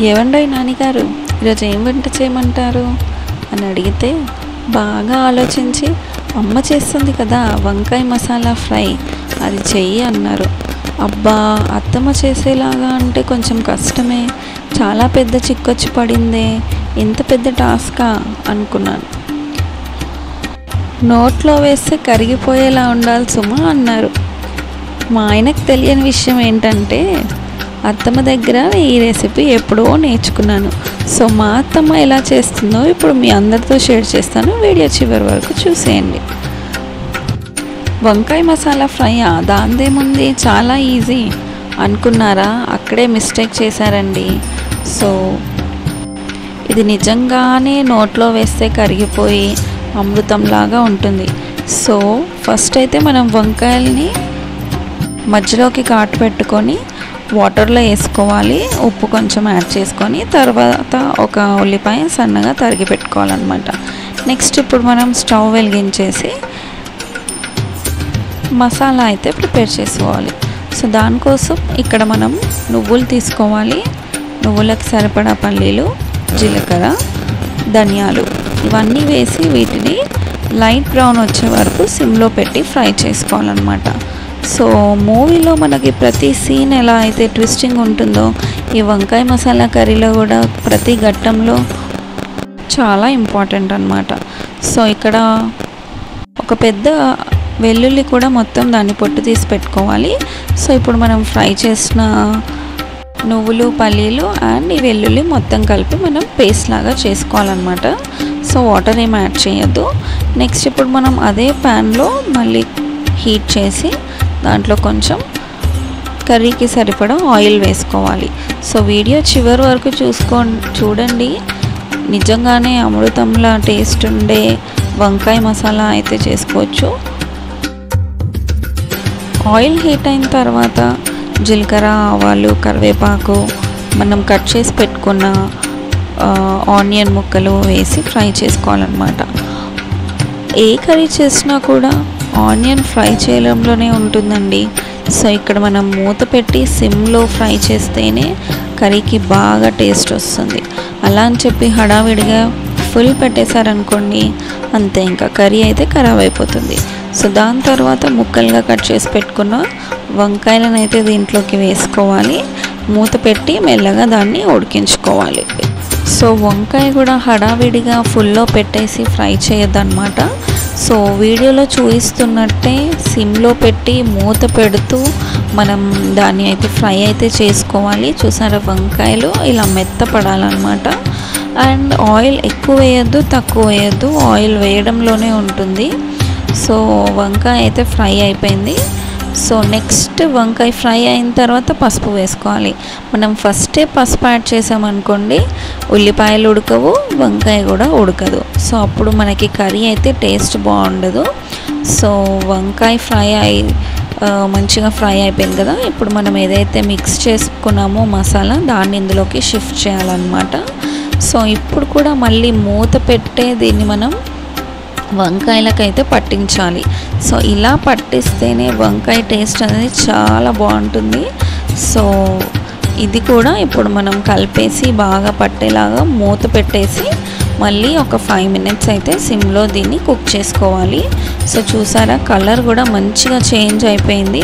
ఏవండీ నాన్నగారు ఈరోజు ఏం వంట చేయమంటారు అని అడిగితే బాగా ఆలోచించి అమ్మ చేస్తుంది కదా వంకాయ మసాలా ఫ్రై అది చెయ్యి అన్నారు. అబ్బా అత్తమ్మ చేసేలాగా అంటే కొంచెం కష్టమే, చాలా పెద్ద చిక్కొచ్చి పడిందే, ఇంత పెద్ద టాస్కా అనుకున్నాను. నోట్లో వేస్తే కరిగిపోయేలా ఉండాలి సుమా అన్నారు. మా ఆయనకు తెలియని విషయం ఏంటంటే అత్తమ్మ దగ్గర ఈ రెసిపీ ఎప్పుడో నేర్చుకున్నాను. సో మా అత్తమ్మ ఎలా చేస్తుందో ఇప్పుడు మీ అందరితో షేర్ చేస్తాను, వీడియో చివరి వరకు చూసేయండి. వంకాయ మసాలా ఫ్రై దాందేముంది, చాలా ఈజీ అనుకున్నారా? అక్కడే మిస్టేక్ చేశారండి. సో ఇది నిజంగానే నోట్లో వేస్తే కరిగిపోయి అమృతంలాగా ఉంటుంది. సో ఫస్ట్ అయితే మనం వంకాయల్ని మధ్యలోకి కాటు పెట్టుకొని వాటర్లో వేసుకోవాలి, ఉప్పు కొంచెం యాడ్ చేసుకొని తర్వాత ఒక ఉల్లిపాయ సన్నగా తరిగి పెట్టుకోవాలన్నమాట. నెక్స్ట్ ఇప్పుడు మనం స్టవ్ వెలిగించేసి మసాలా అయితే ప్రిపేర్ చేసుకోవాలి. సో దానికోసం ఇక్కడ మనం నువ్వులు తీసుకోవాలి, నువ్వులకు సరిపడా పల్లీలు, జీలకర్ర, ధనియాలు ఇవన్నీ వేసి వీటిని లైట్ బ్రౌన్ వచ్చే వరకు సిమ్లో పెట్టి ఫ్రై చేసుకోవాలన్నమాట. సో మూవీలో మనకి ప్రతి సీన్ ఎలా అయితే ట్విస్టింగ్ ఉంటుందో ఈ వంకాయ మసాలా కర్రీలో కూడా ప్రతి ఘట్టంలో చాలా ఇంపార్టెంట్ అన్నమాట. సో ఇక్కడ ఒక పెద్ద వెల్లుల్లి కూడా మొత్తం దాన్ని పొట్టు తీసి పెట్టుకోవాలి. సో ఇప్పుడు మనం ఫ్రై చేసిన నువ్వులు, పల్లీలు అండ్ ఈ వెల్లుల్లి మొత్తం కలిపి మనం పేస్ట్ లాగా చేసుకోవాలన్నమాట. సో వాటర్ ఏం యాడ్ చేయొద్దు. నెక్స్ట్ ఇప్పుడు మనం అదే ప్యాన్లో మళ్ళీ హీట్ చేసి దాంట్లో కొంచెం కర్రీకి సరిపడా ఆయిల్ వేసుకోవాలి. సో వీడియో చివరి వరకు చూడండి, నిజంగానే అమృతంలా టేస్ట్ ఉండే వంకాయ మసాలా అయితే చేసుకోవచ్చు. ఆయిల్ హీట్ అయిన తర్వాత జీలకర్ర, ఆవాలు, కరివేపాకు, మనం కట్ చేసి పెట్టుకున్న ఆనియన్ ముక్కలు వేసి ఫ్రై చేసుకోవాలన్నమాట. ఏ కర్రీ చేసినా కూడా ఆనియన్ ఫ్రై చేయడంలోనే ఉంటుందండి. సో ఇక్కడ మనం మూత పెట్టి సిమ్లో ఫ్రై చేస్తేనే కర్రీకి బాగా టేస్ట్ వస్తుంది. అలా అని చెప్పి హడావిడిగా ఫుల్ పెట్టేశారనుకోండి అంతే, ఇంకా కర్రీ అయితే ఖరాబ్ అయిపోతుంది. సో దాని తర్వాత ముక్కలుగా కట్ చేసి పెట్టుకున్న వంకాయలను అయితే దీంట్లోకి వేసుకోవాలి, మూత పెట్టి మెల్లగా దాన్ని ఉడికించుకోవాలి. సో వంకాయ కూడా హడావిడిగా ఫుల్లో పెట్టేసి ఫ్రై చేయొద్దన్నమాట. సో వీడియోలో చూపిస్తున్నట్టే సిమ్లో పెట్టి మూత పెడుతూ మనం దాన్ని అయితే ఫ్రై అయితే చేసుకోవాలి. చూసారా, వంకాయలు ఇలా మెత్తపడాలన్నమాట. అండ్ ఆయిల్ ఎక్కువ వేయద్దు, తక్కువ వేయద్దు, ఆయిల్ వేయడంలోనే ఉంటుంది. సో వంకాయ అయితే ఫ్రై అయిపోయింది. సో నెక్స్ట్ వంకాయ ఫ్రై అయిన తర్వాత పసుపు వేసుకోవాలి. మనం ఫస్టే పసుపు యాడ్ చేసామనుకోండి ఉల్లిపాయలు ఉడకవు, వంకాయ కూడా ఉడకదు. సో అప్పుడు మనకి కర్రీ అయితే టేస్ట్ బాగుండదు. సో వంకాయ మంచిగా ఫ్రై అయిపోయింది కదా. ఇప్పుడు మనం ఏదైతే మిక్స్ చేసుకున్నామో మసాలా దాన్ని ఇందులోకి షిఫ్ట్ చేయాలన్నమాట. సో ఇప్పుడు కూడా మళ్ళీ మూత పెట్టే దీన్ని మనం వంకాయలకైతే పట్టించాలి. సో ఇలా పట్టిస్తేనే వంకాయ టేస్ట్ అనేది చాలా బాగుంటుంది. సో ఇది కూడా ఇప్పుడు మనం కలిపేసి బాగా పట్టేలాగా మూత పెట్టేసి మళ్ళీ ఒక 5 minutes అయితే సిమ్లో దీన్ని కుక్ చేసుకోవాలి. సో చూసారా, కలర్ కూడా మంచిగా చేంజ్ అయిపోయింది.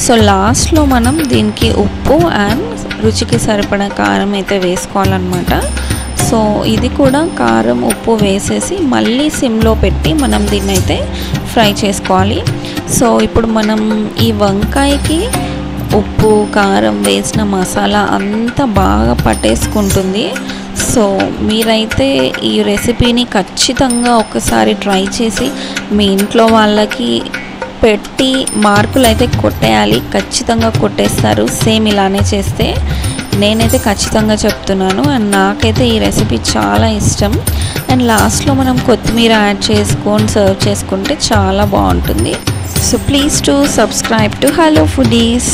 సో లాస్ట్లో మనం దీనికి ఉప్పు అండ్ రుచికి సరిపడా కారం అయితే వేసుకోవాలన్నమాట. సో ఇది కూడా కారం, ఉప్పు వేసేసి మళ్ళీ సిమ్లో పెట్టి మనం దీన్ని అయితే ఫ్రై చేసుకోవాలి. సో ఇప్పుడు మనం ఈ వంకాయకి ఉప్పు, కారం వేసిన మసాలా అంతా బాగా పట్టేసుకుంటుంది. సో మీరైతే ఈ రెసిపీని ఖచ్చితంగా ఒకసారి ట్రై చేసి మీ ఇంట్లో వాళ్ళకి పెట్టి మార్కులు అయితే కొట్టేయాలి. ఖచ్చితంగా కొట్టేస్తారు సేమ్ ఇలానే చేస్తే. నేనైతే ఖచ్చితంగా చెప్తున్నాను. అండ్ నాకైతే ఈ రెసిపీ చాలా ఇష్టం. అండ్ లాస్ట్లో మనం కొత్తిమీర యాడ్ చేసుకొని సర్వ్ చేసుకుంటే చాలా బాగుంటుంది. So please to subscribe to hello foodies.